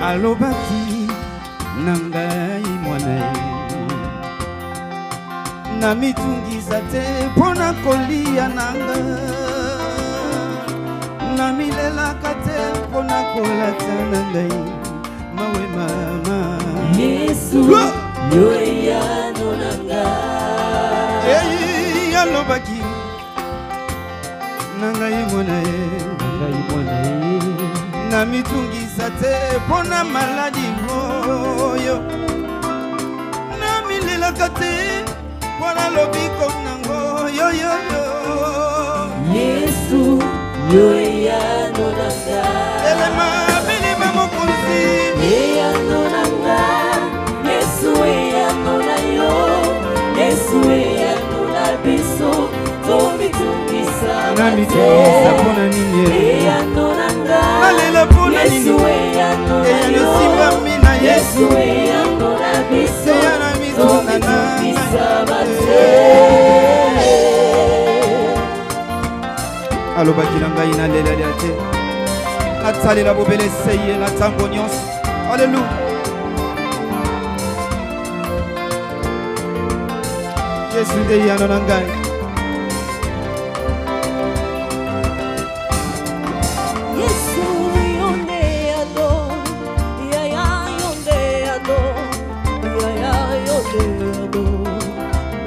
Alobaki nangai mwana na mitungisa te pona kolia nanga na milela te pona kolata nangai mawe mama Yesu yoya nanga alobaki nangai mwana na mitungisa te pona maladi moyo na milelaka te pona lobiko nango yo yo yo Yesu yoya nanga elema bilima mokonzi yoya nanga Yesu yoya nanga yo Yesu yoya nanga biso to mitungisa na mitungisa pona nini yoya nanga alela pona nini Yesu yoya nanga yo simba mina Yesu yoya nanga biso yana mitungisa alobaki na ngai na lela te atsalela bobele seye na ntango nyonso alleluya Yesu nde yano na ngai Yesu yonde ado yaya yonde ado yaya yonde ado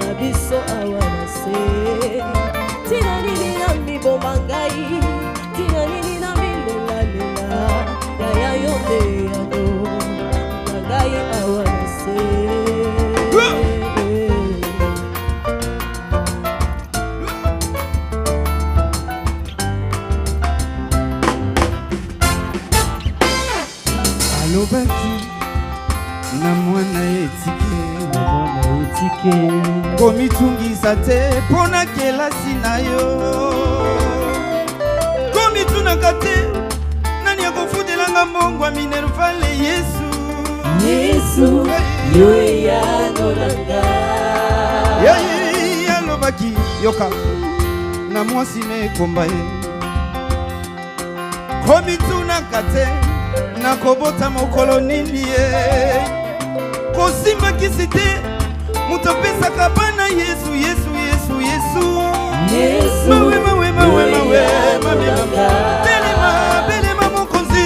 na biso awana se tina nini na miboma ngai tina nini na milela yaya yonde ado na ngai awana se alobaki na mwana etike komitungisa te pona kelasi na yo komitunaka te nani akofutelanga mbongwa minervale Yesu yoya nanga alobaki yoka na mwasi na ekomba ye komitunaka te nakobota mokolo nini ye kosimbakisi te moto apesaka bana Yesu belema mokonzi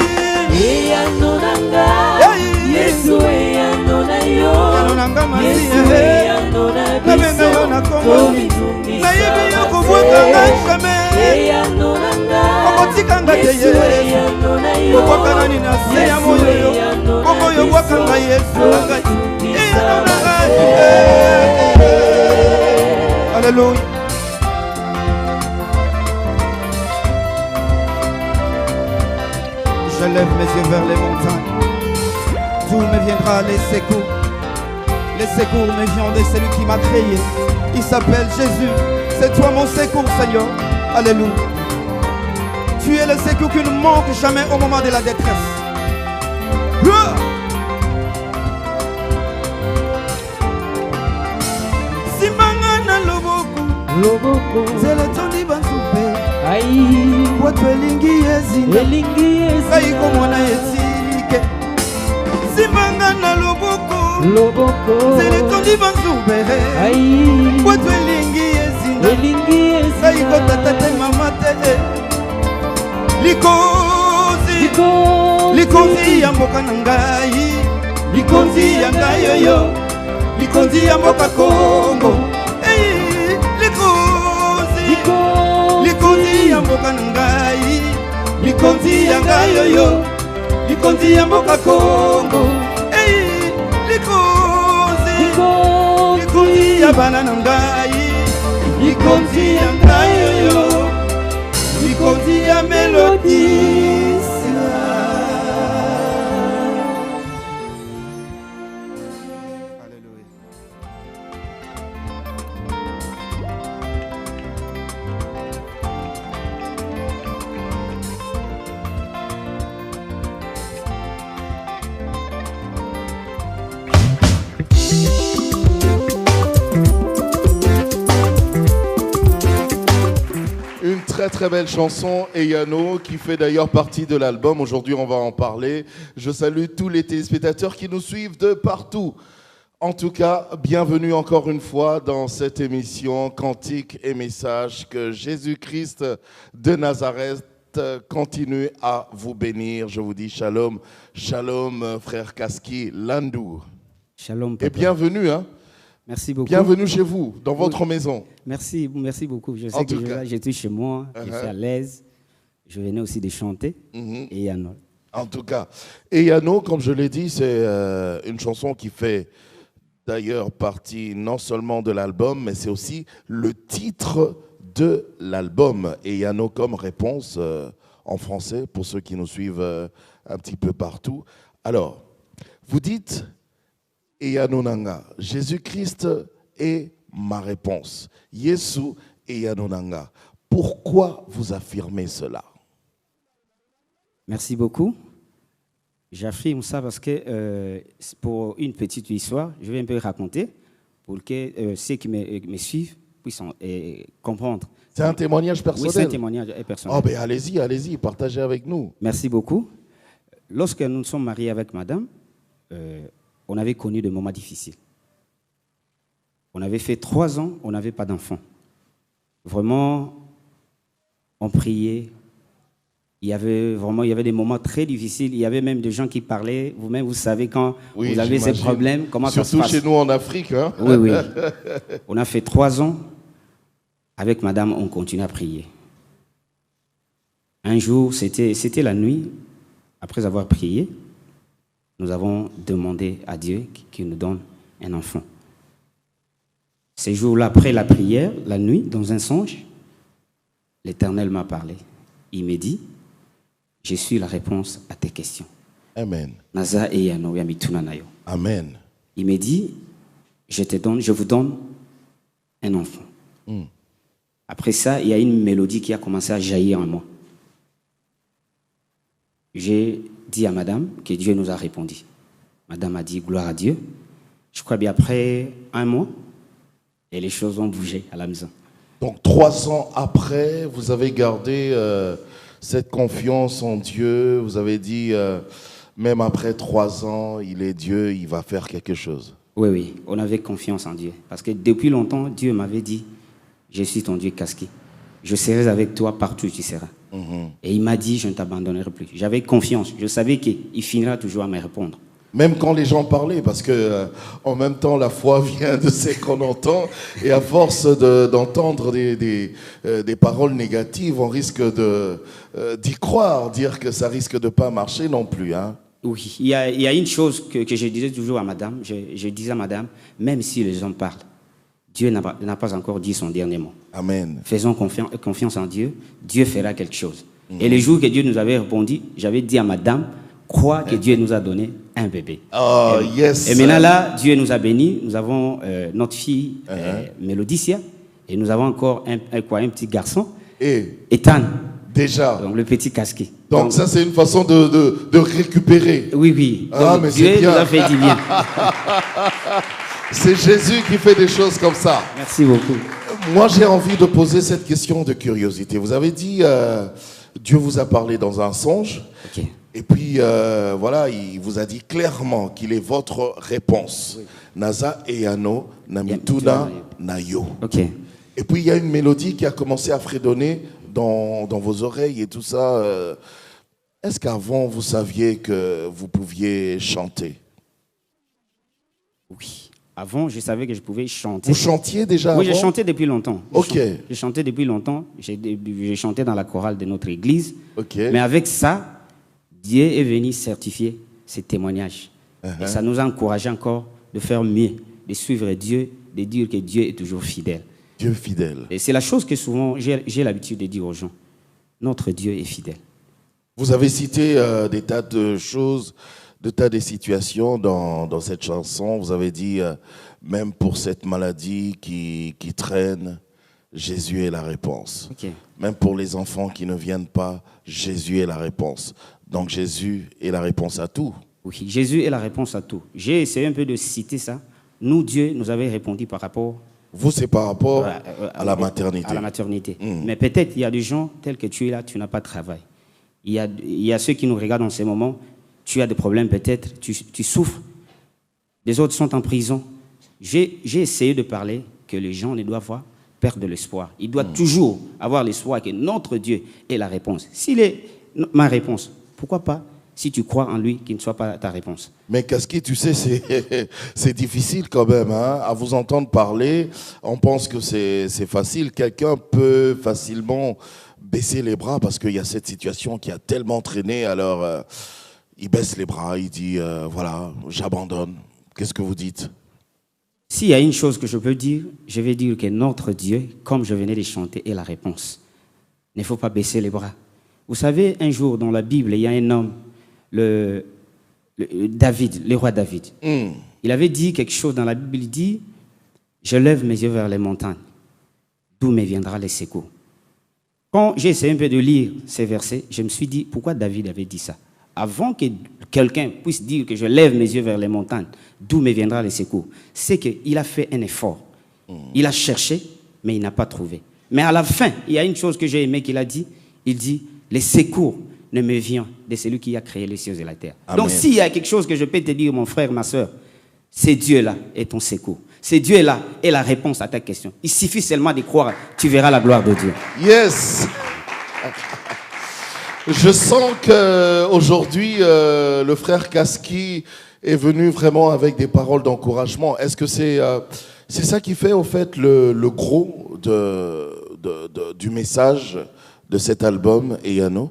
yanonanga masiye nabenga yo na kongo nayebi yo kobwakanga jamais okotikanga te Yesu obwaka nani na se ya moyo yo kombo yo bwakanga Yesu nangai Alléluia. Je lève mes yeux vers les montagnes. D'où me viendra les secours? Les secours me viennent de celui qui m'a créé. Il s'appelle Jésus. C'est toi mon secours, Seigneur. Alléluia. Tu es le secours qui ne manque jamais au moment de la détresse. loboko zele tondi banzupe ai watu elingi ezinga kai komona etike simbanga na loboko zele tondi banzupe ai watu elingi ezinga kai kotatate mama te likonzi ya mboka na ngai likonzi ya ngai yoyo likonzi ya mboka Kongo likonzi ya mboka na ngai likonzi ya ngai yoyo likonzi ya mboka Kongo. Hey, likonzi ya bana na ngai, likonzi ya ngai yo, likonzi ya Mélodie. Très belle chanson, Eyano, qui fait d'ailleurs partie de l'album. Aujourd'hui, on va en parler. Je salue tous les téléspectateurs qui nous suivent de partout. En tout cas, bienvenue encore une fois dans cette émission Cantique et Messages. Que Jésus-Christ de Nazareth continue à vous bénir. Je vous dis shalom, shalom, frère Kaski Landou. Shalom, papa. Et bienvenue, hein. Merci beaucoup. Bienvenue chez vous, dans votre maison. Merci beaucoup. Je sais que j'étais chez moi, je suis à l'aise. Je venais aussi de chanter. Et Eyano. En tout cas, Eyano, comme je l'ai dit, c'est une chanson qui fait d'ailleurs partie non seulement de l'album, mais c'est aussi le titre de l'album. Eyano comme réponse en français pour ceux qui nous suivent un petit peu partout. Alors, vous dites... Eyano nanga, Jésus-Christ est ma réponse. Yesu Eyano nanga. Pourquoi vous affirmez cela? Merci beaucoup. J'affirme ça parce que pour une petite histoire, je vais un peu raconter pour que ceux qui me suivent puissent comprendre. C'est un témoignage personnel? Oui, c'est un témoignage personnel. Oh ben allez-y, partagez avec nous. Merci beaucoup. Lorsque nous nous sommes mariés avec madame, on avait connu des moments difficiles. On avait fait 3 ans, on n'avait pas d'enfant. Vraiment, on priait. Il y avait des moments très difficiles. Il y avait même des gens qui parlaient. Vous-même, vous savez quand vous avez ces problèmes, comment ça se passe. Surtout chez nous en Afrique. Hein? Oui. On a fait 3 ans. Avec madame, on continue à prier. Un jour, c'était la nuit, après avoir prié, nous avons demandé à Dieu qu'il nous donne un enfant. Ces jours-là, après la prière, la nuit, dans un songe, l'Éternel m'a parlé. Il m'a dit, je suis la réponse à tes questions. Amen. Amen. Il m'a dit, je vous donne un enfant. Après ça, il y a une mélodie qui a commencé à jaillir en moi. J'ai dit à madame que Dieu nous a répondu. Madame a dit gloire à Dieu. Je crois bien après 1 mois, et les choses ont bougé à la maison. Donc 3 ans après, vous avez gardé cette confiance en Dieu. Vous avez dit, même après 3 ans, il est Dieu, il va faire quelque chose. Oui, on avait confiance en Dieu. Parce que depuis longtemps, Dieu m'avait dit, je suis ton Dieu Kaski. Je serai avec toi partout où tu seras. Et il m'a dit, je ne t'abandonnerai plus. J'avais confiance. Je savais qu'il finira toujours à me répondre. Même quand les gens parlaient, parce que en même temps, la foi vient de ce qu'on entend. Et à force d'entendre des paroles négatives, on risque d'y croire, dire que ça risque de pas marcher non plus. Hein. Oui, il y a une chose que je disais toujours à madame. Je disais à madame, même si les gens parlent, Dieu n'a pas encore dit son dernier mot. Amen. Faisons confiance en Dieu. Dieu fera quelque chose. Et le jour que Dieu nous avait répondu, j'avais dit à madame, crois que Dieu nous a donné un bébé. Oh, yes. Et maintenant là, Dieu nous a bénis. Nous avons notre fille Mélodicia. Et nous avons encore un petit garçon. Ethan. Déjà. Donc le petit casqué. Donc ça, c'est une façon de récupérer. Oui. Ah, mais Dieu nous a fait du bien. C'est Jésus qui fait des choses comme ça. Merci beaucoup. Moi, j'ai envie de poser cette question de curiosité. Vous avez dit, Dieu vous a parlé dans un songe. Okay. Et puis, voilà, il vous a dit clairement qu'il est votre réponse. Oui. Naza Eyano, Namituna, Nayo. Okay. Et puis, il y a une mélodie qui a commencé à fredonner dans vos oreilles et tout ça. Est-ce qu'avant, vous saviez que vous pouviez chanter? Oui. Avant, je savais que je pouvais chanter. Vous chantiez déjà Oui, avant? j'ai chanté depuis longtemps. Ok. J'ai chanté depuis longtemps. J'ai chanté dans la chorale de notre église. Ok. Mais avec ça, Dieu est venu certifier ces témoignages. Et ça nous a encouragé encore de faire mieux, de suivre Dieu, de dire que Dieu est toujours fidèle. Dieu fidèle. Et c'est la chose que souvent j'ai l'habitude de dire aux gens. Notre Dieu est fidèle. Vous avez cité des tas de choses, des tas de situations dans cette chanson. Vous avez dit, même pour cette maladie qui traîne, Jésus est la réponse. Ok. Même pour les enfants qui ne viennent pas, Jésus est la réponse. Donc Jésus est la réponse à tout. Oui, Jésus est la réponse à tout. J'ai essayé un peu de citer ça. Nous, Dieu nous avait répondu par rapport Vous, c'est par rapport à la maternité. À la maternité. Mais peut-être il y a des gens tels que tu es là, tu n'as pas de travail. Il y a ceux qui nous regardent en ces moments, tu as des problèmes peut-être, tu souffres. Les autres sont en prison. J'ai essayé de parler que les gens ne doivent pas perdre l'espoir. Ils doivent toujours avoir l'espoir que notre Dieu est la réponse. S'il est ma réponse, pourquoi pas, si tu crois en lui, qu'il ne soit pas ta réponse. Mais Kaski, tu sais, c'est difficile quand même, hein, à vous entendre parler. On pense que c'est facile. Quelqu'un peut facilement baisser les bras parce qu'il y a cette situation qui a tellement traîné. Alors, il baisse les bras, il dit, voilà, j'abandonne. Qu'est-ce que vous dites? S'il y a une chose que je peux dire, je vais dire que notre Dieu, comme je venais de chanter, est la réponse. Il ne faut pas baisser les bras. Vous savez, un jour dans la Bible, il y a un homme, David, le roi David. Il avait dit quelque chose dans la Bible, il dit « Je lève mes yeux vers les montagnes, d'où me viendra les secours ». Quand j'ai essayé un peu de lire ces versets, je me suis dit, pourquoi David avait dit ça? Avant que quelqu'un puisse dire que je lève mes yeux vers les montagnes, d'où me viendra les secours, c'est qu'il a fait un effort. Il a cherché, mais il n'a pas trouvé. Mais à la fin, il y a une chose que j'ai aimé qu'il a dit, il dit, les secours ne me viennent de celui qui a créé les cieux et la terre. Amen. Donc s'il y a quelque chose que je peux te dire, mon frère, ma soeur, c'est Dieu-là est ton secours. C'est Dieu-là est la réponse à ta question. Il suffit seulement de croire, tu verras la gloire de Dieu. Yes. Je sens qu'aujourd'hui, le frère Kaski est venu vraiment avec des paroles d'encouragement. Est-ce que c'est ça qui fait, au fait, le gros du message de cet album, Eyano?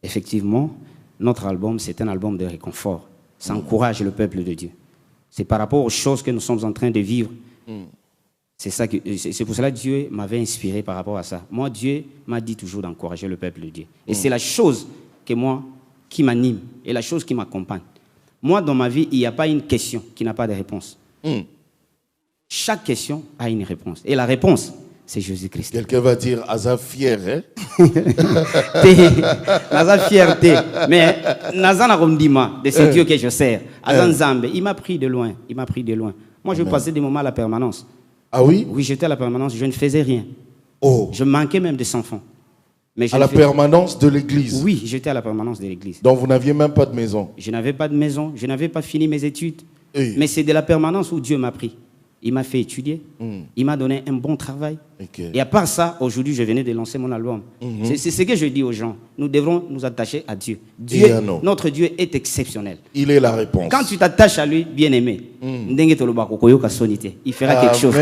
Effectivement, notre album, c'est un album de réconfort. Ça encourage le peuple de Dieu. C'est par rapport aux choses que nous sommes en train de vivre. C'est pour cela que Dieu m'avait inspiré par rapport à ça. Moi, Dieu m'a dit toujours d'encourager le peuple de Dieu. Et c'est la chose qui m'anime et la chose qui m'accompagne. Moi, dans ma vie, il n'y a pas une question qui n'a pas de réponse. Chaque question a une réponse. Et la réponse, c'est Jésus-Christ. Quelqu'un va dire, Aza fier, hein? Naza fierté. Mais Naza Narondima, de ce Dieu que je sers. Azan Zambe, il m'a pris de loin. Il m'a pris de loin. Moi, je passais des moments à la permanence. Ah oui? Oui, j'étais à la permanence, je ne faisais rien. Oh. Je manquais même des enfants. Mais à la permanence de l'église? Oui, j'étais à la permanence de l'église. Donc vous n'aviez même pas de maison? Je n'avais pas de maison, je n'avais pas fini mes études. Oui. Mais c'est de la permanence où Dieu m'a pris. Il m'a fait étudier, il m'a donné un bon travail. Okay. Et à part ça, aujourd'hui, je venais de lancer mon album. C'est ce que je dis aux gens. Nous devrons nous attacher à Dieu. Notre Dieu est exceptionnel. Il est la réponse. Quand tu t'attaches à lui, bien-aimé, il fera quelque chose.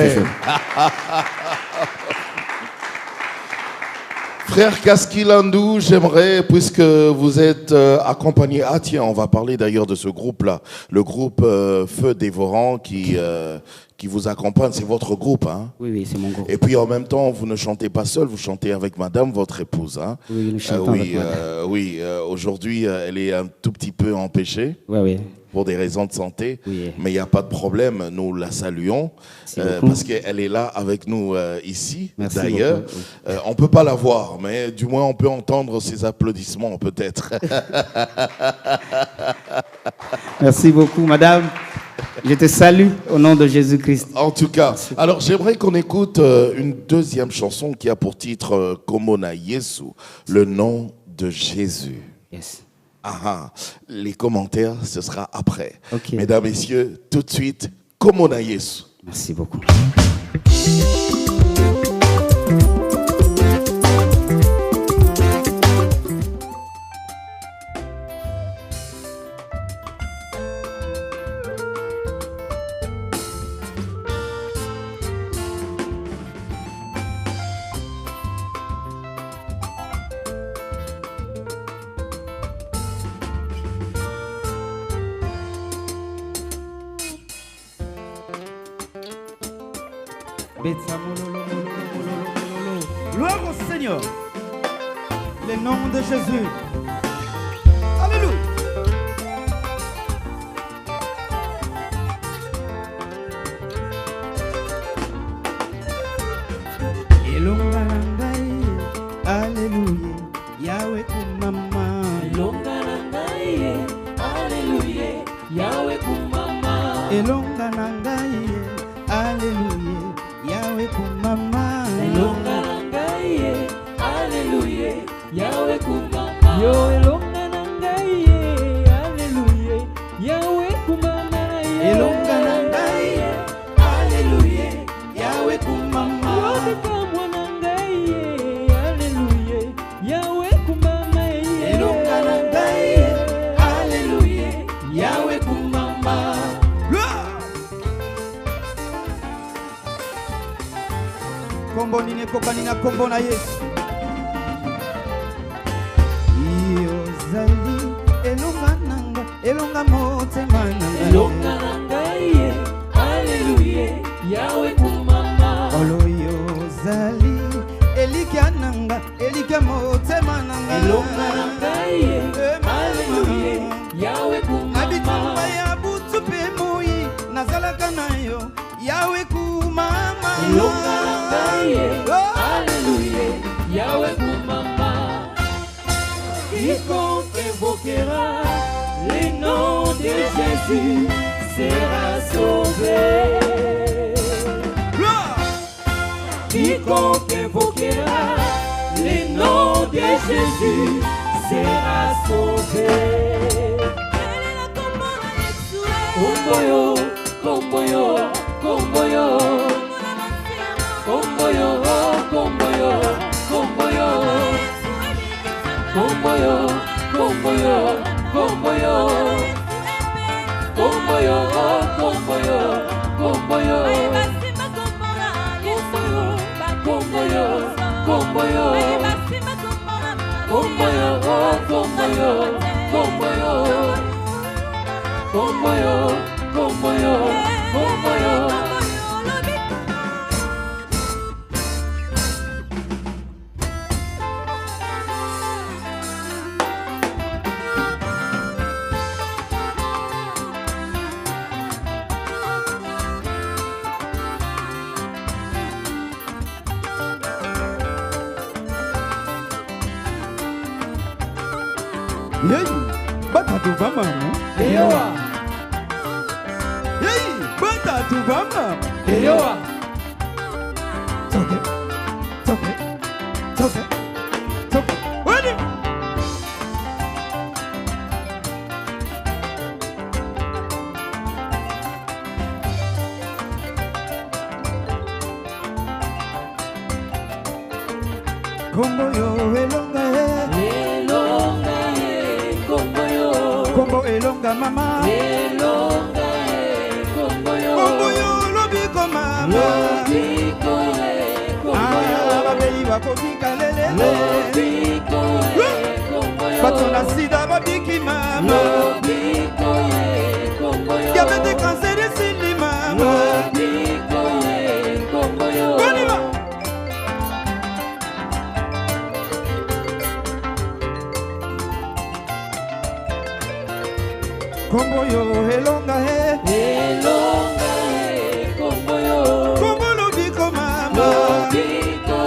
Frère Kaski Landou, j'aimerais, puisque vous êtes accompagné... Ah tiens, on va parler d'ailleurs de ce groupe-là. Le groupe Feu Dévorant qui vous accompagne, c'est votre groupe, hein? Oui, c'est mon groupe. Et puis en même temps, vous ne chantez pas seul, vous chantez avec madame, votre épouse, hein? Oui, nous chantons avec madame. Aujourd'hui, elle est un tout petit peu empêchée. Oui. Pour des raisons de santé, oui. Mais il n'y a pas de problème, nous la saluons, parce qu'elle est là avec nous ici, d'ailleurs. Oui. On ne peut pas la voir, mais du moins on peut entendre ses applaudissements peut-être. Merci beaucoup, madame. Je te salue au nom de Jésus-Christ. En tout cas, alors j'aimerais qu'on écoute une deuxième chanson qui a pour titre Komona Yesu, le nom de Jésus. Yes. Les commentaires, ce sera après. Okay. Mesdames, messieurs, tout de suite, Komona Yesu. Merci beaucoup. Gloire au Seigneur. Le nom de Jésus. Alléluia. Alléluia. Yahweh kumama. Alléluia. Yahweh kumama. Elonga nangai. Alléluia. Yahweh kumama. Elonga nangai. Alléluia. Yahweh kumama. Yo elonga nangai. Alléluia. Yahweh kumama. Elonga nangai. Alléluia. Yahweh kumama. Kombo nini kokani na kombo na Yesu. Yozali elonga nanga, elonga motema nanga. Elonga nangai, Alléluia, Yahweh kumama. Olo yozali elikia nanga, elikia motema nanga. Elonga nangai, Alléluia, Yahweh kumama. Abitumba ya butu pe moi, nazalaka nayo, Yahweh kumama. Elonga nangai, Alléluia, Yahweh kumama. Quiconque invoquera le nom de Jésus sera sauvé. Quiconque invoquera le nom de Jésus sera sauvé. Komboyo, komboyo, komboyo, komboyo, komboyo, komboyo, komboyo, komboyo, komboyo, komboyo, komboyo, komboyo, komboyo, komboyo, komboyo, komboyo, komboyo, komboyo, komboyo, komboyo. Yey, batatu bama. Eyoa, Yey, batatu bama. eyoa. Toke, toke, toke, toke. Wadi. Kombo yo elonga Elonga komboyo, kombo elonga mama. elonga komboyo, Kombo yo lobiko mama. lobiko komboyo, Ah, babei bakobika lelele. lobiko komboyo, Bato na sida babiki mama. lobiko komboyo, Diabete cancer esili mama. lobiko komboyo. On y va. Kombo yo elonga he. Elonga komboyo, Kombo lobiko mama. lobiko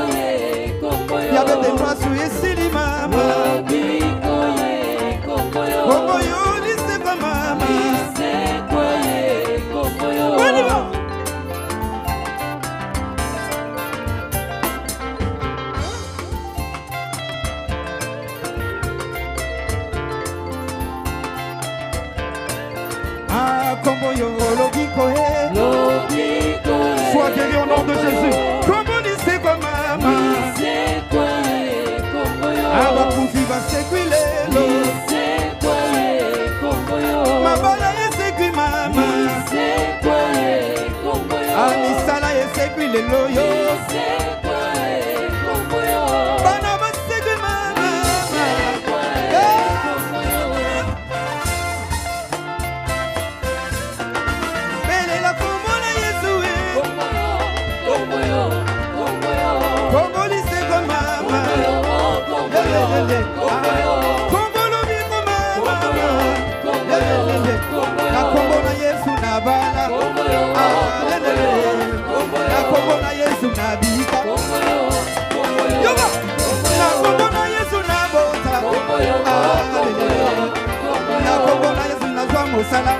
komboyo, Diabete mwasu esili mama. lobiko komboyo, Kombo yo liseka mama. isekwe komboyo. On y va. Ah, kombo yo lobiko he. Lobiko Sois guéri au nom de Jésus. Kombo liseka mama. isekwe komboyo, Abakufi basekwi lelo. isekwe komboyo, Mabala esekwi mama. isekwe komboyo, Amisala esekwi lelo yo. isekwe komboyo, Bana basekwi mama. Belela kombo na Yesu. komboyo, komboyo. nabala. Na kombo na Yesu nabika. Yoba. Na kombo na Yesu nabota. Na kombo na Yesu nazwa mosala.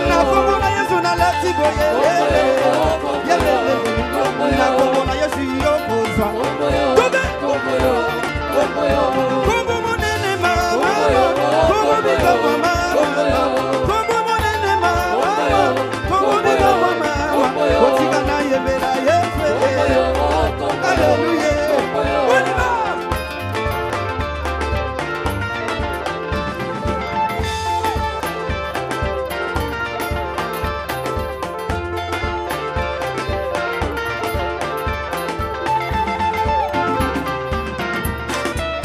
Na kombo na Yesu na lati boye. Na kombo na Yesu yokozwa. Tobe. Kombo monene mama. Kombo bika mama. Kombo monene mama. Kombo bika mama. Otika na yebela Yesu. Alléluia. On y va.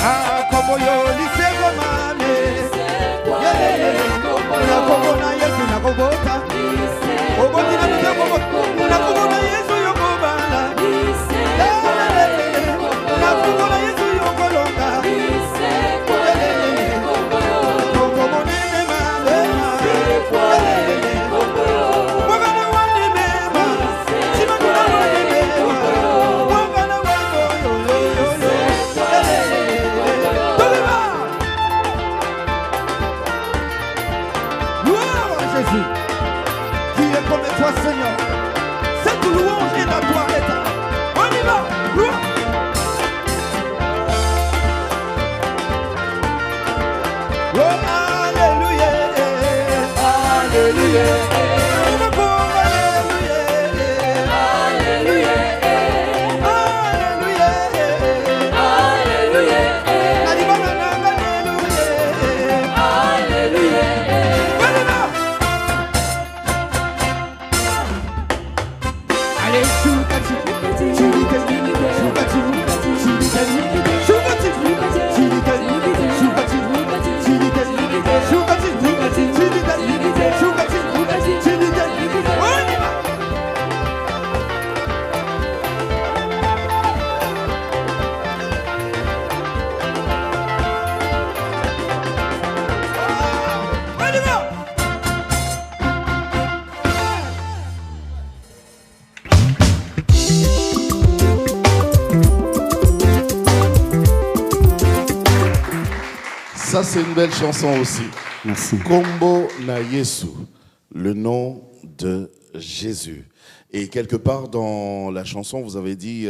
Ah, como yo dice mame. Na kombo na Yesu na kobota. Oboti na mita kobota. Na kombo na Yesu yokobala. Na kombo na Yesu yokolonga. Kombo monene mame. Wakana wani mema. Chimakuna wani mema. Wakana wani Jésus, qui est comme toi, Seigneur. Cette louange est à toi, éternel. On y va, louange. Oh, alléluia, alléluia, alléluia, Ça, c'est une belle chanson aussi. Merci. Kombo na Yesu, le nom de Jésus. Et quelque part dans la chanson, vous avez dit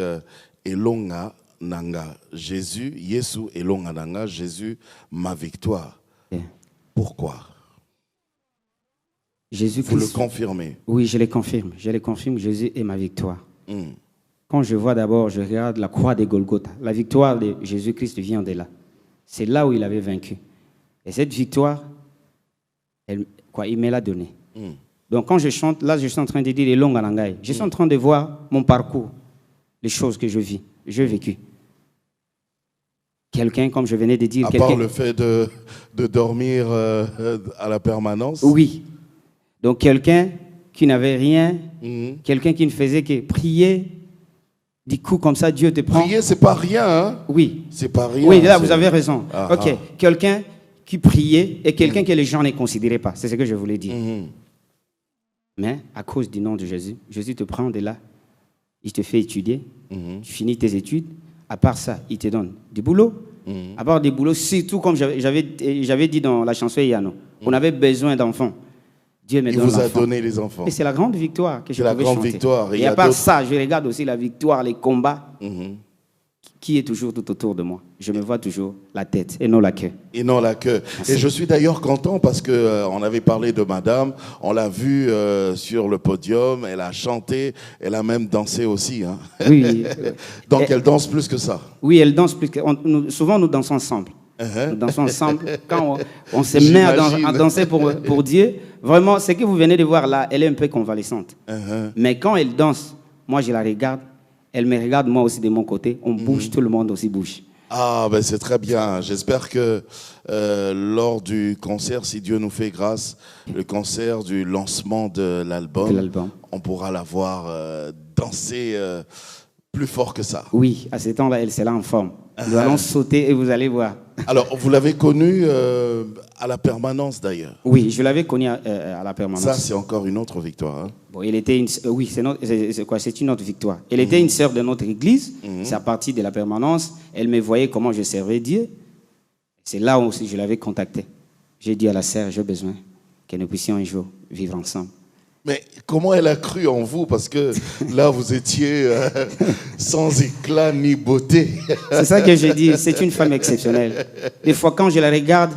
Elonga Nanga, Jésus, Yesu, Elonga Nanga, Jésus, ma victoire. Yeah. Pourquoi? Jésus Vous le Christ. confirmez? Oui, je le confirme. Je le confirme, Jésus est ma victoire. Mm. Quand je vois d'abord, je regarde la croix de Golgotha. La victoire de Jésus-Christ vient de là. C'est là où il avait vaincu. Et cette victoire, il me l'a donnée. Mm. Donc quand je chante, là je suis en train de dire les longues alangaï. Je suis en train de voir mon parcours, les choses que je vis. J'ai vécu. Quelqu'un, comme je venais de dire... À part le fait de dormir à la permanence? Oui. Donc quelqu'un qui n'avait rien, Mm. quelqu'un qui ne faisait que prier, du coup comme ça Dieu te prend... Prier, c'est pas rien, hein? Oui. C'est pas rien. Oui, là vous avez raison. Ah, Ok, ah. quelqu'un qui priait et quelqu'un que les gens ne considéraient pas. C'est ce que je voulais dire. Mm. Mais à cause du nom de Jésus, Jésus te prend de là, il te fait étudier, tu finis tes études. À part ça, il te donne du boulot. À part des boulots, surtout comme j'avais dit dans la chanson Yano, on avait besoin d'enfants. Dieu me Il donne vous a l'enfant. donné les enfants. Et c'est la grande victoire que je C'est la pouvais grande chanter. victoire. Et il y Et a à part d'autres- ça, je regarde aussi la victoire, les combats Mhm. qui est toujours tout autour de moi. Je me vois toujours la tête et non la queue. Et non la queue. Merci. Et je suis d'ailleurs content parce que on avait parlé de Madame, on l'a vue sur le podium, elle a chanté, elle a même dansé aussi. Hein. Oui, Donc Et- elle danse plus que ça. oui, elle danse plus que... souvent, nous dansons ensemble. Nous dansons ensemble. Quand on se met à J'imagine. danser pour Dieu, vraiment, ce que vous venez de voir là, elle est un peu convalescente. Mais quand elle danse, moi, je la regarde, elle me regarde moi aussi de mon côté, on bouge, tout le monde aussi bouge. Ah, ben c'est très bien. J'espère que lors du concert, si Dieu nous fait grâce, le concert du lancement de l'album, on pourra la voir danser plus fort que ça. Oui, à ce temps-là, elle sera en forme. Nous allons sauter et vous allez voir. Alors, vous l'avez connu à la permanence d'ailleurs. Oui, je l'avais connu à la permanence. Ça, c'est encore une autre victoire. Hein. Bon, il était oui, c'est une autre victoire. Elle était une sœur de notre église. C'est à partir de la permanence. Elle me voyait comment je servais Dieu. C'est là aussi je l'avais contactée. J'ai dit à la sœur, j'ai besoin que nous puissions un jour vivre ensemble. Mais comment elle a cru en vous? Parce que là, vous étiez sans éclat ni beauté. C'est ça que j'ai dit. C'est une femme exceptionnelle. Des fois, quand je la regarde,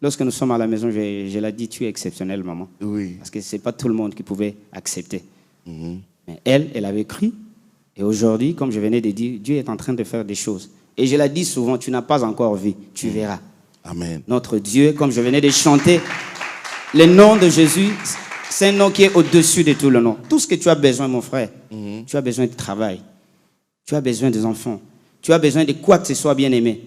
lorsque nous sommes à la maison, je la dis, tu es exceptionnelle, maman. Oui. Parce que ce n'est pas tout le monde qui pouvait accepter. Mais elle avait cru. Et aujourd'hui, comme je venais de dire, Dieu est en train de faire des choses. Et je la dis souvent, tu n'as pas encore vu, tu verras. Amen. Notre Dieu, comme je venais de chanter, le nom de Jésus, c'est un nom qui est au-dessus de tout le nom. Tout ce que tu as besoin, mon frère, tu as besoin de travail, tu as besoin des enfants, tu as besoin de quoi que ce soit bien aimé.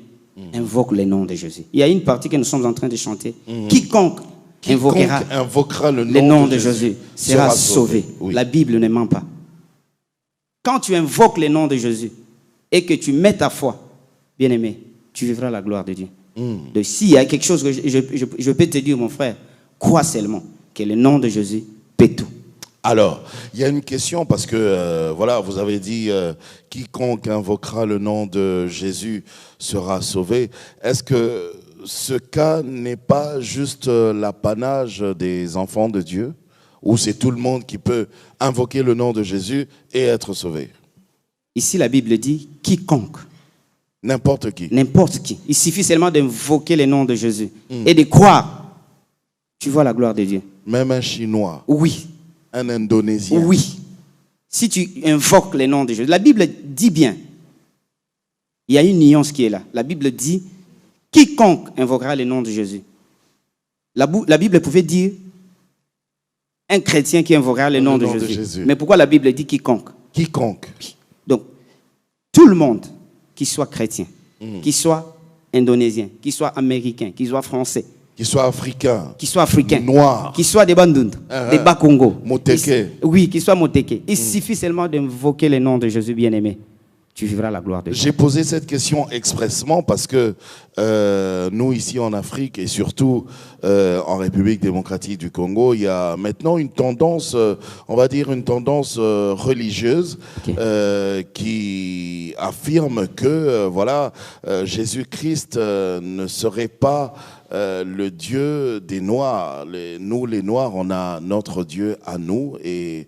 Invoque le nom de Jésus. Il y a une partie que nous sommes en train de chanter. Quiconque invoquera le nom de Jésus sera sauvé. Oui. La Bible ne ment pas. Quand tu invoques le nom de Jésus et que tu mets ta foi, bien aimé, tu vivras la gloire de Dieu. Donc s'il y a quelque chose que je peux te dire, mon frère, crois seulement que le nom de Jésus peut tout. Alors, il y a une question parce que, voilà, vous avez dit quiconque invoquera le nom de Jésus sera sauvé. Est-ce que ce cas n'est pas juste l'apanage des enfants de Dieu, ou c'est tout le monde qui peut invoquer le nom de Jésus et être sauvé? Ici, la Bible dit quiconque. N'importe qui. N'importe qui. Il suffit seulement d'invoquer le nom de Jésus et de croire. Tu vois la gloire de Dieu. Même un Chinois. Oui. Un Indonésien. Oui. Si tu invoques le nom de Jésus. La Bible dit bien. Il y a une nuance qui est là. La Bible dit quiconque invoquera le nom de Jésus. La Bible pouvait dire un chrétien qui invoquera le nom de Jésus. Mais pourquoi la Bible dit quiconque? Quiconque. Donc, tout le monde, qui soit chrétien, qui soit indonésien, qui soit américain, qui soit français, qui soit africain, noir, qui soit des Bandundu, des Bakongo, Moteke. Oui, qui soit Moteke. Il suffit seulement d'invoquer le nom de Jésus bien-aimé. Tu vivras la gloire de Dieu. J'ai posé cette question expressement parce que nous, ici en Afrique et surtout en République démocratique du Congo, il y a maintenant une tendance, on va dire une tendance religieuse qui affirme que voilà, Jésus-Christ ne serait pas le Dieu des Noirs. Nous, les Noirs, on a notre Dieu à nous et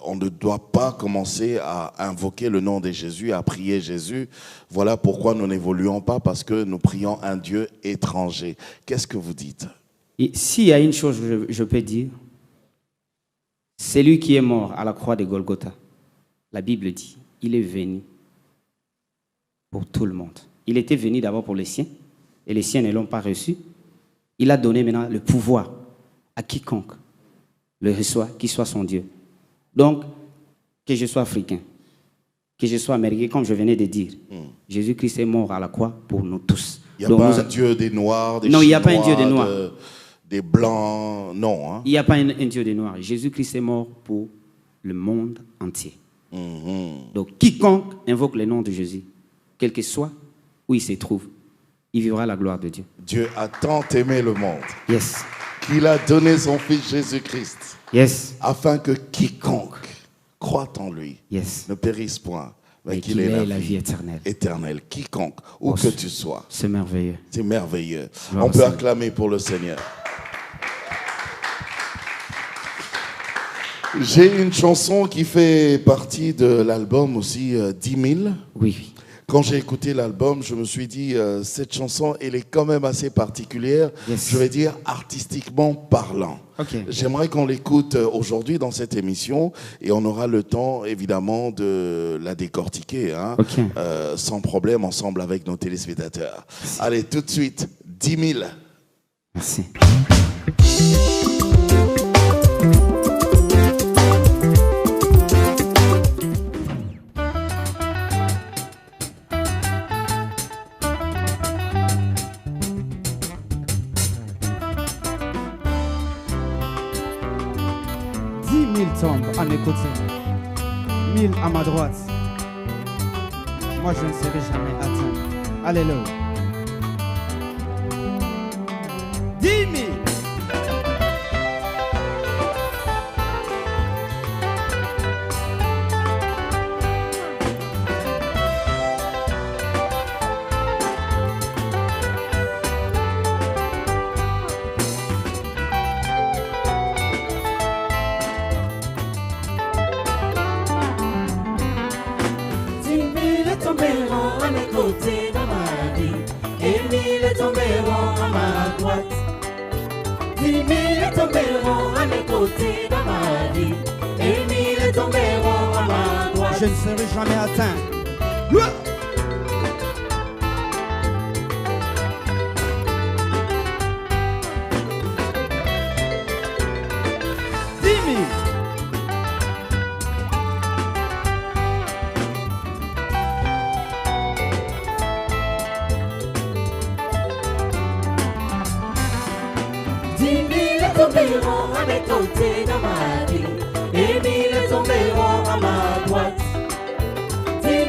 on ne doit pas commencer à invoquer le nom de Jésus, à prier Jésus. Voilà pourquoi nous n'évoluons pas, parce que nous prions un Dieu étranger. Qu'est-ce que vous dites? Et s'il y a une chose que je peux dire, c'est lui qui est mort à la croix de Golgotha. La Bible dit, il est venu pour tout le monde. Il était venu d'abord pour les siens, et les siens ne l'ont pas reçu. Il a donné maintenant le pouvoir à quiconque le reçoit, qui soit son Dieu. Donc, que je sois africain, que je sois américain, comme je venais de dire, Jésus-Christ est mort à la croix pour nous tous. Il n'y a pas un Dieu des Noirs, des Chinois, il n'y a pas un Dieu des Noirs. Des Blancs, non. Hein? Il n'y a pas un Dieu des Noirs. Jésus-Christ est mort pour le monde entier. Donc, quiconque invoque le nom de Jésus, quel que soit où il se trouve, il vivra la gloire de Dieu. Dieu a tant aimé le monde. Yes. Qu'il a donné son Fils Jésus-Christ. Yes. Afin que quiconque croit en lui ne périsse point, mais qu'il ait la vie éternelle. Quiconque, où que tu sois. C'est merveilleux. C'est merveilleux. On peut acclamer pour le Seigneur. J'ai une chanson qui fait partie de l'album aussi, 10 000. Oui. Quand j'ai écouté l'album, je me suis dit, cette chanson, elle est quand même assez particulière, je vais dire artistiquement parlant. Okay. J'aimerais qu'on l'écoute aujourd'hui dans cette émission et on aura le temps, évidemment, de la décortiquer, hein, sans problème, ensemble avec nos téléspectateurs. Merci. Allez, tout de suite, 10 000. Merci. Tombent à mes côtés, 1000 à ma droite. moi je ne serai jamais atteint. Alléluia. 10 000. Tomberont à mes côtés dans ma vie, et 1000 tomberont à ma droite. 10 000 tomberont à mes côtés dans ma vie, et 1000 tomberont à ma droite. Je ne serai jamais atteint. 10 000. 10 000 tomberont à mes côtés dans ma vie, et 1000 tomberont à ma droite. 10 000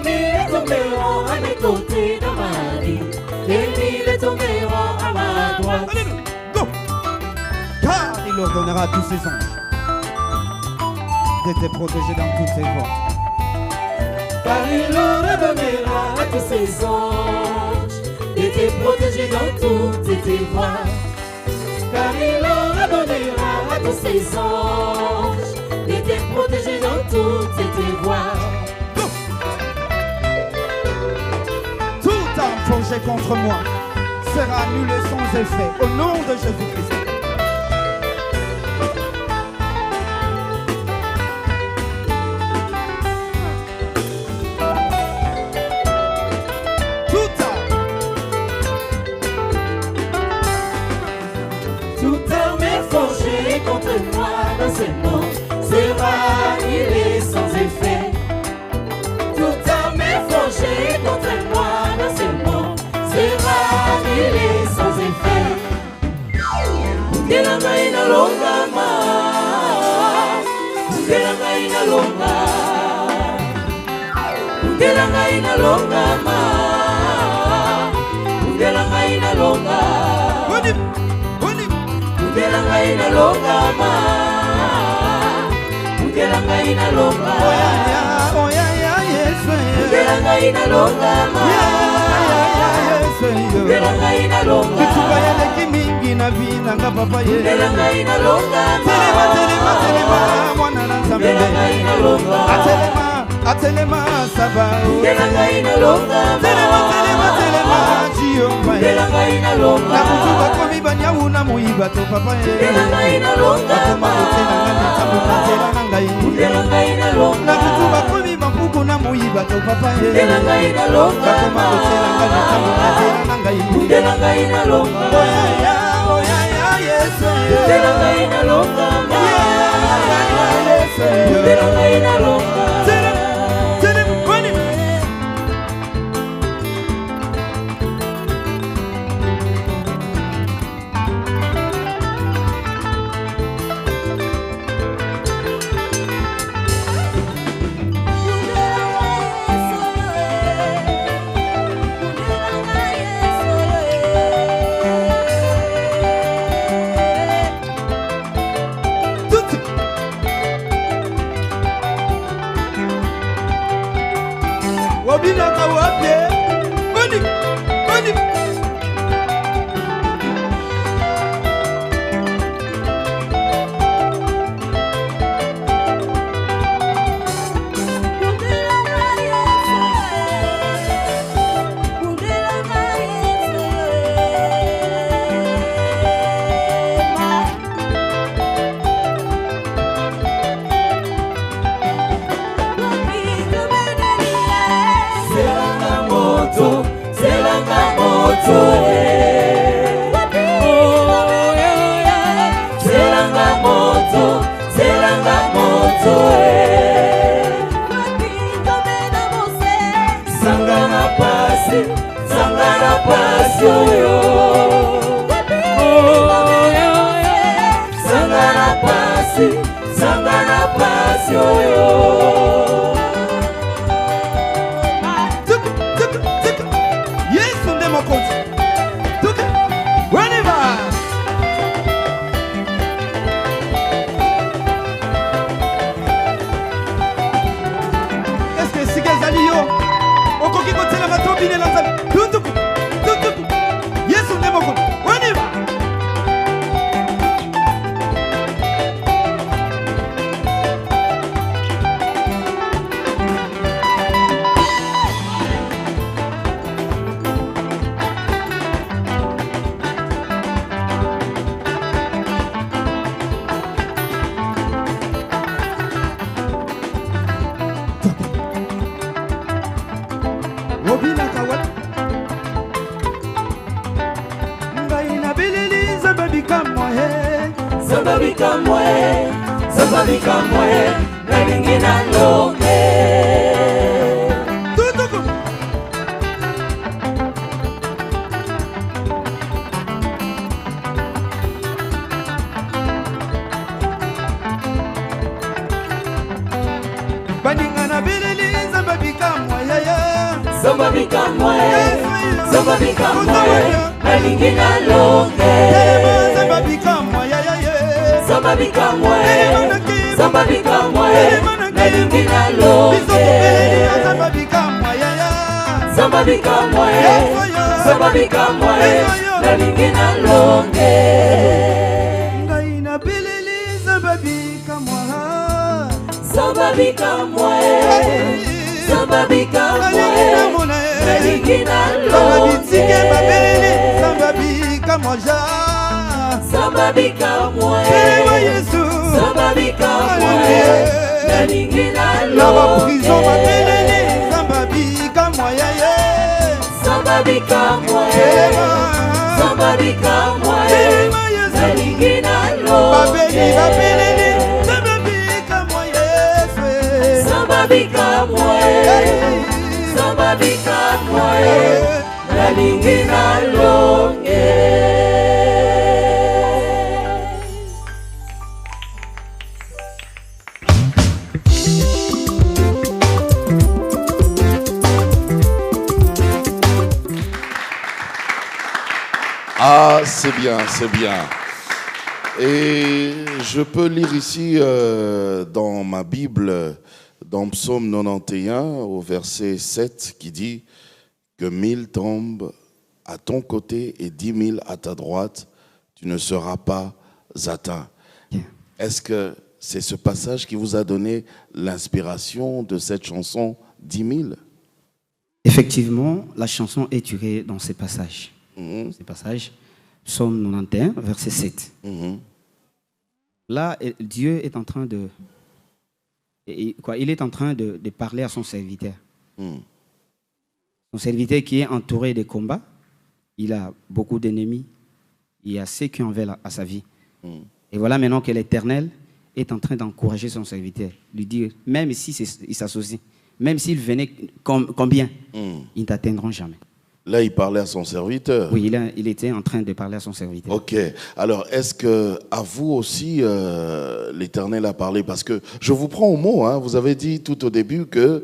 tomberont à mes côtés dans ma vie, et 1000 tomberont à ma droite. Alléluia. Go. Car il ordonnera à tous ses anges d'être protégés dans toutes ses voies. Car il ordonnera à tous ses anges d'être protégés dans toutes tes voies. Car il ordonnera à tous ses anges d'être protégés dans toutes tes voies. Toute arme forgée contre moi sera annulée sans effet au nom de Jésus-Christ. Toute arme. Toute arme forgée contre moi dans ce monde sera annulée sans effet. Toute arme forgée contre moi dans ce monde sera annulée sans effet. Ndelanga inalongama, ndelanga inalonga, ndelanga inalongama, ndelanga inalonga. Ndelanga inalongama, ndelanga inalonga, ndelanga inalongama, ndelanga inalonga, Tubayeleki mingi na vinanga papa ye. ndelanga inalongama, Telema telema telema mwana na nzambe. ndelanga inalonga, Atelema atelema saba. ndelanga inalongama, Telema telema telema Jehova ye. ndelanga inalonga, Na mutu bakomi banyawu na muyiba to papa ye. ndelanga inalonga, Bakoma kotela nga nzambe katela na ngai. ndelanga inalonga, Na mutu bakomi bambuku na muyiba to papa ye. ndelanga inalonga, Bakoma kotela nga nzambe katela na ngai. ndelanga inalonga, Oyaya oyaya Yesu ye. ndelanga inalonga, Oyaya Yesu ye. ndelanga inalonga. Telema telema kwani. Zamba bikamwe, nalingi nalonge. Baninga na bilili zamba bikamwa yaya. Zamba bikamwe, nalingi nalonge. Zamba bikamwa yaya. Zamba bikamwe, nalingi nalonge. Zamba bikamwa yaya. Zamba bikamwe, nalingi nalonge. Ngai na bilili zamba bikamwa. Zamba bikamwe, nalingi nalonge. Zamba bikamwa ja. Zamba bikamwe, Yesu. Zamba bikamwe, nalingi Na ba prison nalonge. babeleli zamba bikamwa yaya. Zamba bikamwe, nalingi Babeli nalonge. babeleli zamba bikamwa Yesu. Zamba bikamwe, nalingi nalonge. Ah, c'est bien, c'est bien. Et je peux lire ici dans ma Bible, dans Psaume 91, au verset 7, qui dit que 1000 tombent à ton côté et 10 000 à ta droite, tu ne seras pas atteint. Est-ce que c'est ce passage qui vous a donné l'inspiration de cette chanson 10 000? Effectivement, la chanson est tirée dans ces passages. Ces passages, Psaume 91, verset 7. Là, Dieu est en train de... Il est en train de parler à son serviteur. Son serviteur qui est entouré de combats. Il a beaucoup d'ennemis. Il y a ceux qui en veulent à sa vie. Et voilà maintenant que l'Éternel est en train d'encourager son serviteur. Lui dire, même s'il s'associe, même s'il venait combien, ils ne t'atteindront jamais. Là, il parlait à son serviteur. Oui, il était en train de parler à son serviteur. Ok. Alors, est-ce que à vous aussi, l'Éternel a parlé? Parce que je vous prends au mot. Hein, vous avez dit tout au début que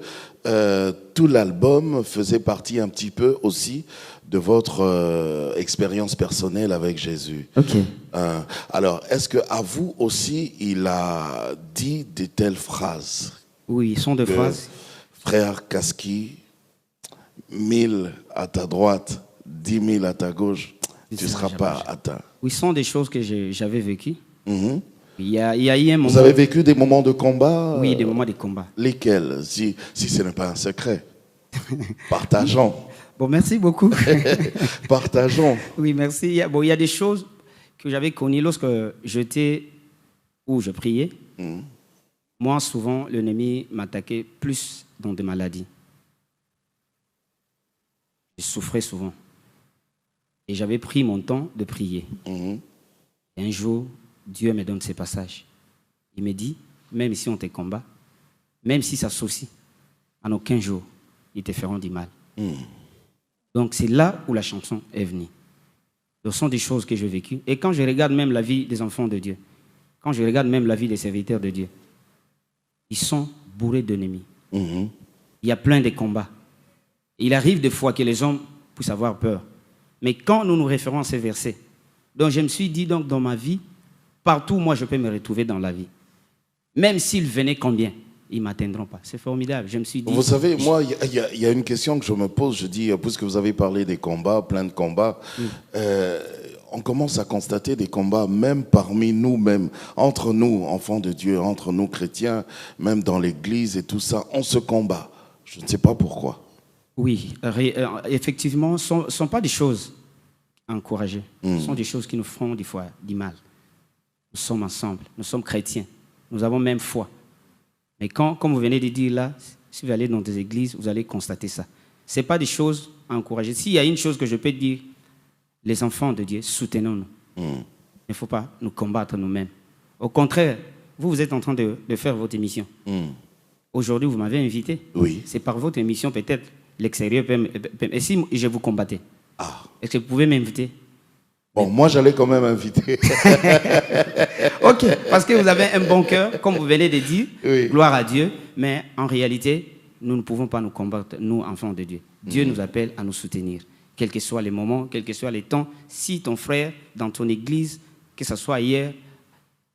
tout l'album faisait partie un petit peu aussi de votre expérience personnelle avec Jésus. Ok. Alors, est-ce que à vous aussi, il a dit de telles phrases? Oui, ils sont de phrases. Frère Kaski, 1000 à ta droite, 10 000 à ta gauche, tu ne seras pas atteint. Oui, ce sont des choses que j'avais vécues. Il y a eu un moment... Vous avez vécu des moments de combat? Oui, des moments de combat. Lesquels, si ce n'est pas un secret? Partageons. Bon, merci beaucoup. Partageons. Oui, merci. Il y a des choses que j'avais connues lorsque j'étais où je priais. Moi, souvent, l'ennemi m'attaquait plus dans des maladies. Je souffrais souvent. Et j'avais pris mon temps de prier. Et un jour, Dieu me donne ces passages. Il me dit, même si on te combat, même si ça s'associe, en aucun jour, ils te feront du mal. Donc c'est là où la chanson est venue. Ce sont des choses que j'ai vécues. Et quand je regarde même la vie des enfants de Dieu, quand je regarde même la vie des serviteurs de Dieu, ils sont bourrés d'ennemis. Il y a plein de combats. Il arrive des fois que les hommes puissent avoir peur. Mais quand nous nous référons à ces versets, donc je me suis dit, donc dans ma vie, partout où moi je peux me retrouver dans la vie, même s'ils venaient combien, ils ne m'atteindront pas. C'est formidable. Je me suis dit... Vous savez, moi, il y a une question que je me pose. Je dis, puisque vous avez parlé des combats, plein de combats, on commence à constater des combats même parmi nous-mêmes, entre nous, enfants de Dieu, entre nous, chrétiens, même dans l'église et tout ça, on se combat. Je ne sais pas pourquoi. Oui, effectivement, ce ne sont pas des choses à encourager. Ce sont des choses qui nous font des fois du mal. Nous sommes ensemble, nous sommes chrétiens, nous avons même foi. Mais comme vous venez de dire là, si vous allez dans des églises, vous allez constater ça. Ce n'est pas des choses à encourager. S'il y a une chose que je peux dire, les enfants de Dieu, soutenons-nous. Il ne faut pas nous combattre nous-mêmes. Au contraire, vous êtes en train de faire votre émission. Aujourd'hui, vous m'avez invité. Oui. C'est par votre émission, peut-être, l'extérieur peut... Et si je vous combattais, est-ce que vous pouvez m'inviter? Bon, moi, j'allais quand même inviter. Ok, parce que vous avez un bon cœur, comme vous venez de dire, Oui. gloire à Dieu, mais en réalité, nous ne pouvons pas nous combattre, nous, enfants de Dieu. Dieu nous appelle à nous soutenir, quels que soient les moments, quels que soient les temps. Si ton frère, dans ton église, que ce soit hier,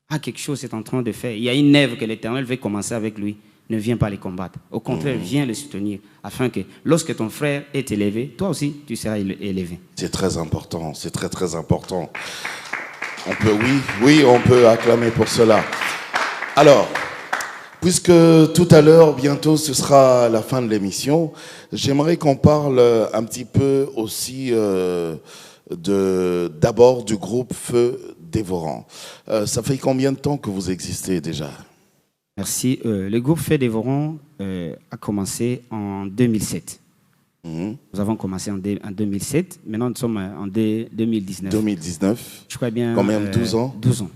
a quelque chose est en train de faire, il y a une œuvre que l'Éternel veut commencer avec lui, ne viens pas les combattre. Au contraire, viens le soutenir, afin que lorsque ton frère est élevé, toi aussi, tu seras élevé. C'est très important, c'est très très important. On peut, oui, on peut acclamer pour cela. Alors, puisque tout à l'heure, bientôt, ce sera la fin de l'émission, j'aimerais qu'on parle un petit peu aussi d'abord du groupe Feu Dévorant. Ça fait combien de temps que vous existez déjà? Merci. Le groupe Feu Dévorant a commencé en 2007. Nous avons commencé en 2007. Maintenant, nous sommes en 2019. 2019. Je crois bien. Combien? 12 ans? 12 ans.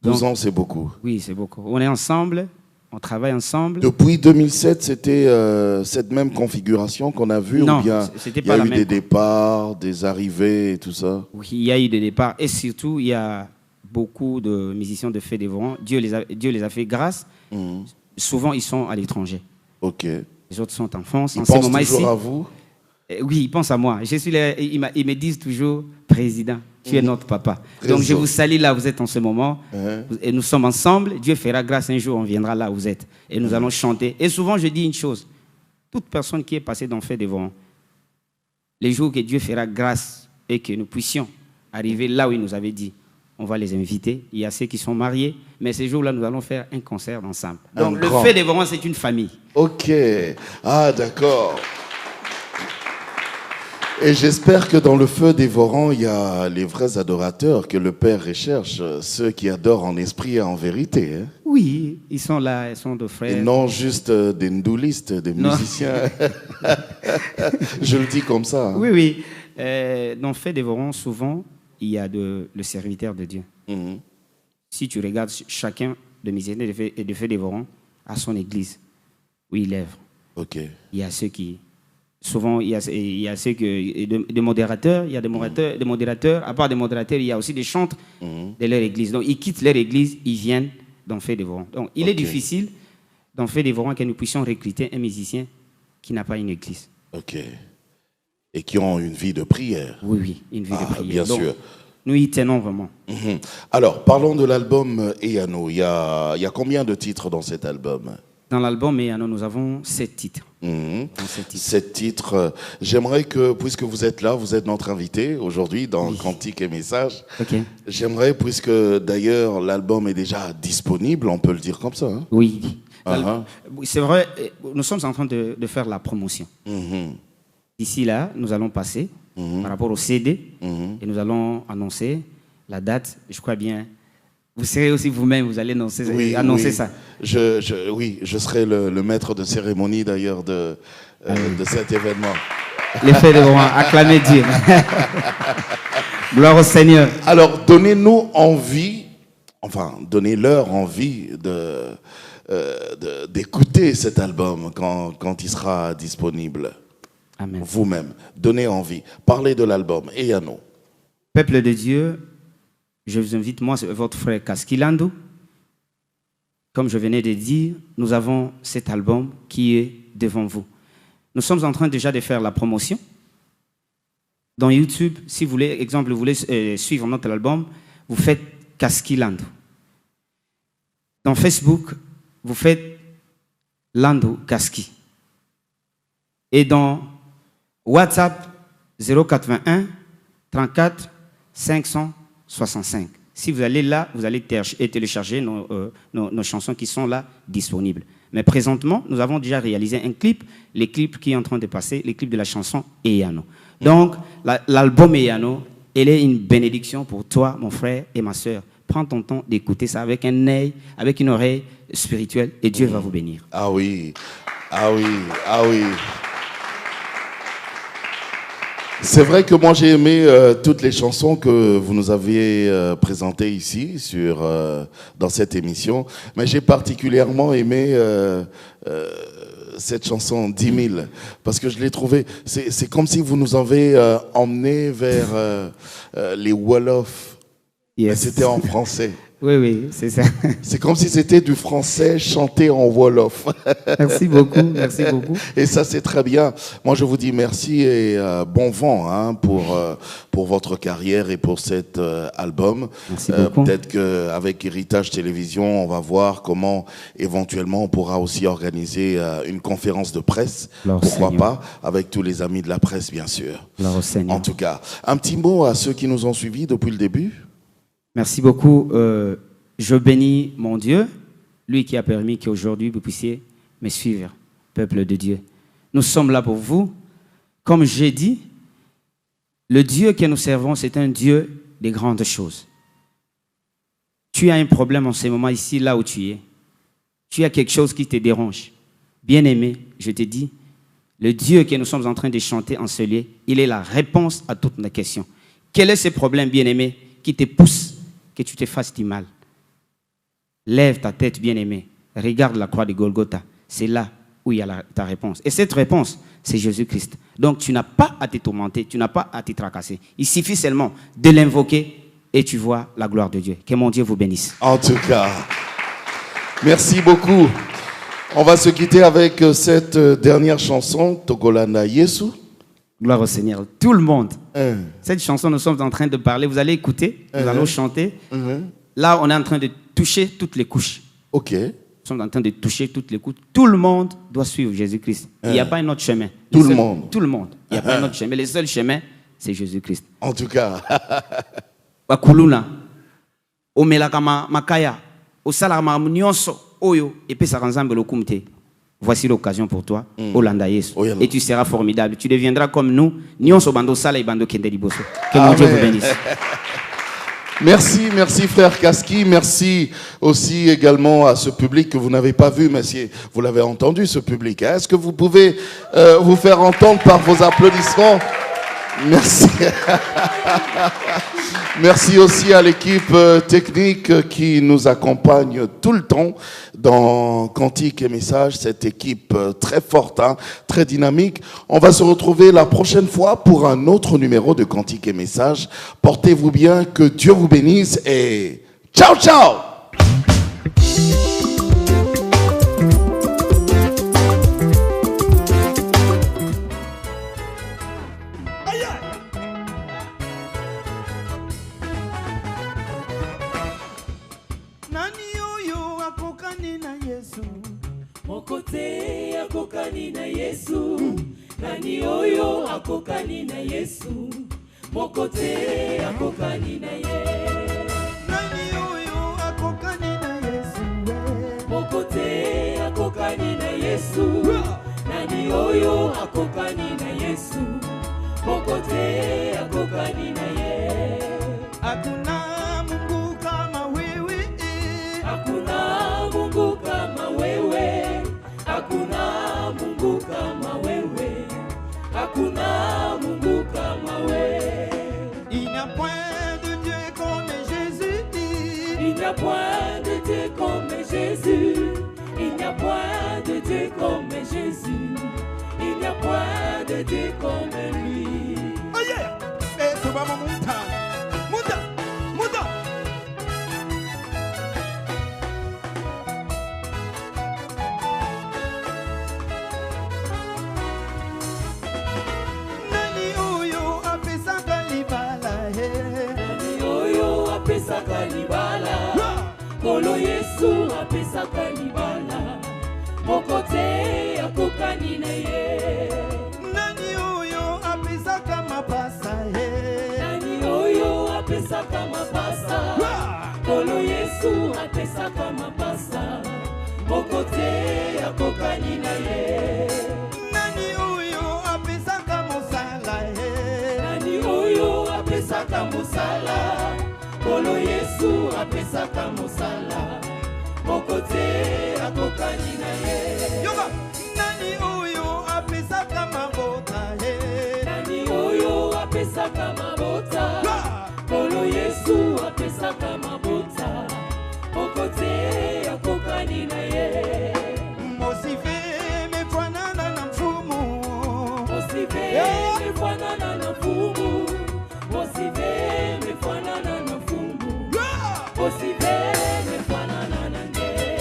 12 ans, c'est beaucoup. Oui, c'est beaucoup. On est ensemble, on travaille ensemble. Depuis 2007, c'était cette même configuration qu'on a vue? Non, ou bien c'était il y a pas la eu même. des départs, des arrivées et tout ça? Oui, il y a eu des départs. Et surtout, il y a beaucoup de musiciens de Feu Dévorant. Dieu les a fait grâce. Souvent, ils sont à l'étranger. Ok. Les autres sont en France. Ils En ce pensent moment toujours ici, à vous? oui, ils pensent à moi. Je suis là, ils me disent toujours, Président, tu es notre papa. Donc je vous salue là où vous êtes en ce moment. Et nous sommes ensemble. Dieu fera grâce, un jour on viendra là où vous êtes. Et nous allons chanter. Et souvent je dis une chose. Toute personne qui est passée dans Feu Dévorant, les jours que Dieu fera grâce et que nous puissions arriver là où il nous avait dit, on va les inviter. Il y a ceux qui sont mariés, mais ces jours-là, nous allons faire un concert ensemble. Donc, le Feu Dévorant, c'est une famille. Ok. Ah, d'accord. Et j'espère que dans le Feu Dévorant, il y a les vrais adorateurs que le Père recherche, ceux qui adorent en esprit et en vérité. Hein? Oui, ils sont là, ils sont de frères. Et non juste des ndoulistes, des musiciens. Je le dis comme ça. Hein. Oui, oui. Dans le Feu Dévorant, souvent, il y a le serviteur de Dieu. Si tu regardes chacun de mes aînés de Feu Dévorant à son église, où il œuvre. Ok. Il y a ceux qui... Souvent, il y a ceux des modérateurs, il y a des modérateurs. À part des modérateurs, il y a aussi des chantres de leur église. Donc, ils quittent leur église, ils viennent dans Feu Dévorant. Donc, il est difficile dans Feu Dévorant que nous puissions recruter un musicien qui n'a pas une église. Ok. Et qui ont une vie de prière. Oui, oui, une vie de prière. Bien donc, sûr. Nous y tenons vraiment. Alors, parlons de l'album Eyano. Il y a combien de titres dans cet album? Dans l'album Eyano, nous avons 7 titres. 7 titres. J'aimerais que, puisque vous êtes là, vous êtes notre invité aujourd'hui dans Cantique et Messages. Okay. J'aimerais, puisque d'ailleurs l'album est déjà disponible, on peut le dire comme ça. Hein? Oui. C'est vrai, nous sommes en train de faire la promotion. D'ici là, nous allons passer par rapport au CD et nous allons annoncer la date, je crois bien. Vous serez aussi vous-même, vous allez annoncer ça. Je serai le maître de cérémonie d'ailleurs de cet événement. Les Feux Dévorant, acclamez Dieu. Gloire au Seigneur. Alors, donnez-nous envie, donnez-leur envie d'écouter cet album quand il sera disponible. Amen. Vous-même, donnez envie. Parlez de l'album. Eyano. Peuple de Dieu, je vous invite, moi, c'est votre frère Kaskilando. Comme je venais de dire, nous avons cet album qui est devant vous. Nous sommes en train déjà de faire la promotion. Dans YouTube, si vous voulez, exemple, vous voulez suivre notre album, vous faites Kaskilando. Dans Facebook, vous faites Lando Kaski. Et dans WhatsApp, 081 34 565. Si vous allez là, vous allez télécharger nos chansons qui sont là disponibles. Mais présentement, nous avons déjà réalisé un clip, les clips qui est en train de passer, les clips de la chanson Eyano. Donc, l'album Eyano, elle est une bénédiction pour toi, mon frère et ma soeur. Prends ton temps d'écouter ça avec un œil, avec une oreille spirituelle et Dieu va vous bénir. Ah oui, ah oui, ah oui. C'est vrai que moi j'ai aimé toutes les chansons que vous nous avez présentées ici dans cette émission, mais j'ai particulièrement aimé cette chanson 10 000 parce que je l'ai trouvée, c'est comme si vous nous avez emmenés vers les Wolof. Yes. C'était en français. Oui, c'est ça. C'est comme si c'était du français chanté en Wolof. Merci beaucoup. Et ça, c'est très bien. Moi, je vous dis merci et bon vent pour votre carrière et pour cet album. Merci beaucoup. Peut-être qu'avec Héritage Télévision, on va voir comment éventuellement on pourra aussi organiser une conférence de presse. Pourquoi pas, avec tous les amis de la presse, bien sûr. En tout cas, un petit mot à ceux qui nous ont suivis depuis le début. Merci beaucoup. Je bénis mon Dieu, lui qui a permis qu'aujourd'hui vous puissiez me suivre, peuple de Dieu. Nous sommes là pour vous. Comme j'ai dit, le Dieu que nous servons, c'est un Dieu des grandes choses. Tu as un problème en ce moment ici, là où tu es. Tu as quelque chose qui te dérange. Bien-aimé, je te dis, le Dieu que nous sommes en train de chanter en ce lieu, il est la réponse à toutes nos questions. Quel est ce problème, bien-aimé, qui te pousse que tu te fasses du mal? Lève ta tête, bien-aimé. Regarde la croix de Golgotha. C'est là où il y a ta réponse. Et cette réponse, c'est Jésus-Christ. Donc, tu n'as pas à te tourmenter, tu n'as pas à te tracasser. Il suffit seulement de l'invoquer et tu vois la gloire de Dieu. Que mon Dieu vous bénisse. En tout cas, merci beaucoup. On va se quitter avec cette dernière chanson, Togolana Yesu. Gloire au Seigneur. Tout le monde. Cette chanson, nous sommes en train de parler. Vous allez écouter, nous allons chanter. Là, on est en train de toucher toutes les couches. Ok. Nous sommes en train de toucher toutes les couches. Tout le monde doit suivre Jésus-Christ. Il n'y a pas un autre chemin. Tout le monde. Il n'y a pas un autre chemin. Le seul chemin, c'est Jésus-Christ. En tout cas. Bakuluna, omelaka makaya, osalama nyonso oyo epesa kanzambe lokumte. Voici l'occasion pour toi, Olanda Yesu. Et tu seras formidable. Tu deviendras comme nous. Nyonso bando sala et bando kende liboso. Que mon Dieu vous bénisse. Merci frère Kaski, merci aussi également à ce public que vous n'avez pas vu, mais si vous l'avez entendu, ce public. Est-ce que vous pouvez vous faire entendre par vos applaudissements? Merci. Merci aussi à l'équipe technique qui nous accompagne tout le temps dans Cantique et Message, cette équipe très forte, très dynamique. On va se retrouver la prochaine fois pour un autre numéro de Cantique et Message. Portez-vous bien, que Dieu vous bénisse et ciao, ciao! Mokote akokani na Yesu, nani oyo akokani na Yesu, mokote akokani na Yesu, nani oyo akokani na Yesu, mokote akokani na Yesu, nani oyo akokani na Yesu, mokote akokani na Yesu. Hakuna Mungu kama wewe, hakuna Mungu kama wewe. Hakuna Mungu kama wewe, hakuna Mungu kama wewe. Il n'y a point de Dieu comme Jésus. Il n'y a point de Dieu comme Jésus. Il n'y a point de Dieu comme Jésus. Il n'y a point de Dieu comme lui. Oh yeah! Et tout va monter. Apesaka libala, Kolo Yesu apesaka libala, mokote akokani na ye. Nani oyo apesaka mapasa ye? Nani oyo apesaka mapasa? Kolo Yesu apesaka mapasa, mokote akokani na ye. Nani oyo apesaka mosala ye? Nani oyo apesaka mosala? Kolo Yesu apesaka mosala, mokote akokani na ye. Yoga, nani oyo apesaka mabota ye? Nani oyo Saka mabota Okote ya kokani na ye Mosive mefanana na mfumu Mosive mefanana na mfumu Mosive mefanana na mfumu Mosive mefanana na nge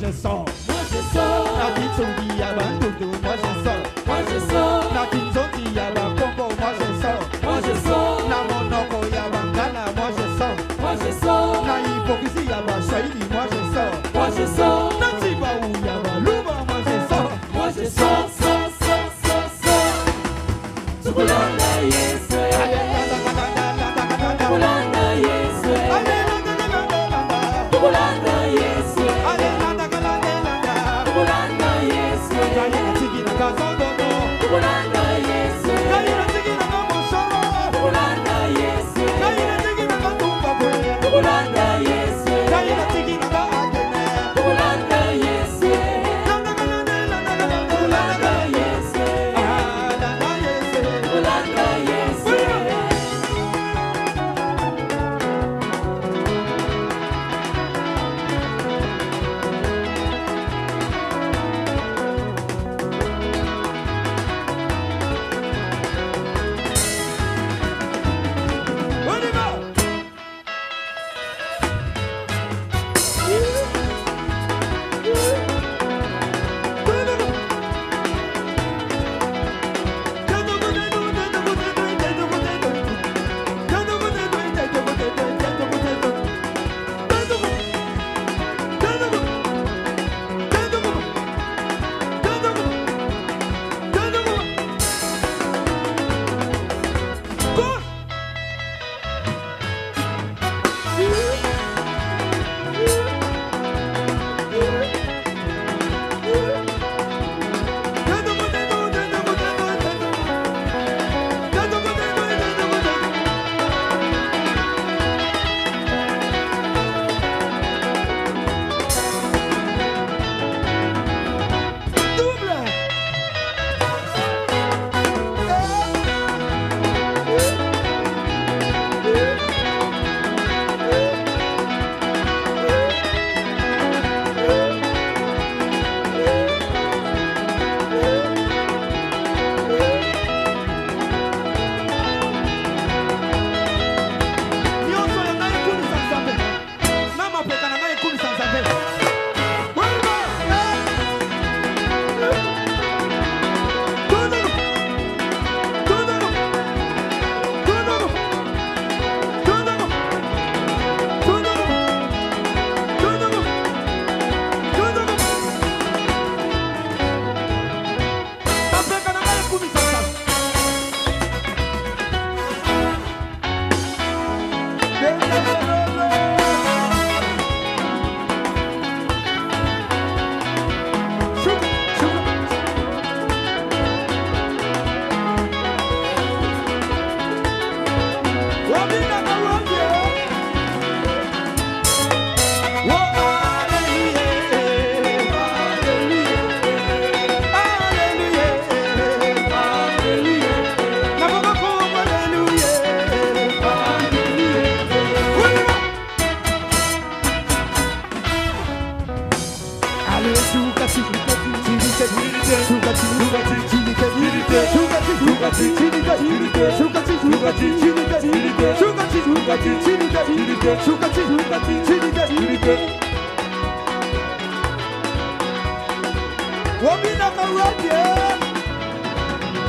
je sors. Moi je sors. Nakinzongi Yabandodo, moi je sors. Moi je sors. Nakinzongi Yabakongo, moi je sors. Moi je sors. Namonoko Yabangala, moi je sors. Moi je sors. Na hypocrisie Yabaswahili, moi je sors. Moi je sors. Natsibaou Yabaluba, moi je sors. Moi je sors. Tukulanda Yesu. Tukulanda Yesu. Tukulanda Yesu. Tukulanda Yesu. Tukulanda Yesu. Tukulanda Yesu. Tukulanda Yesu. Tukulanda Yesu.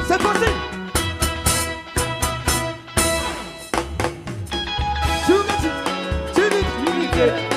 C'est possible. Chugati, chugati,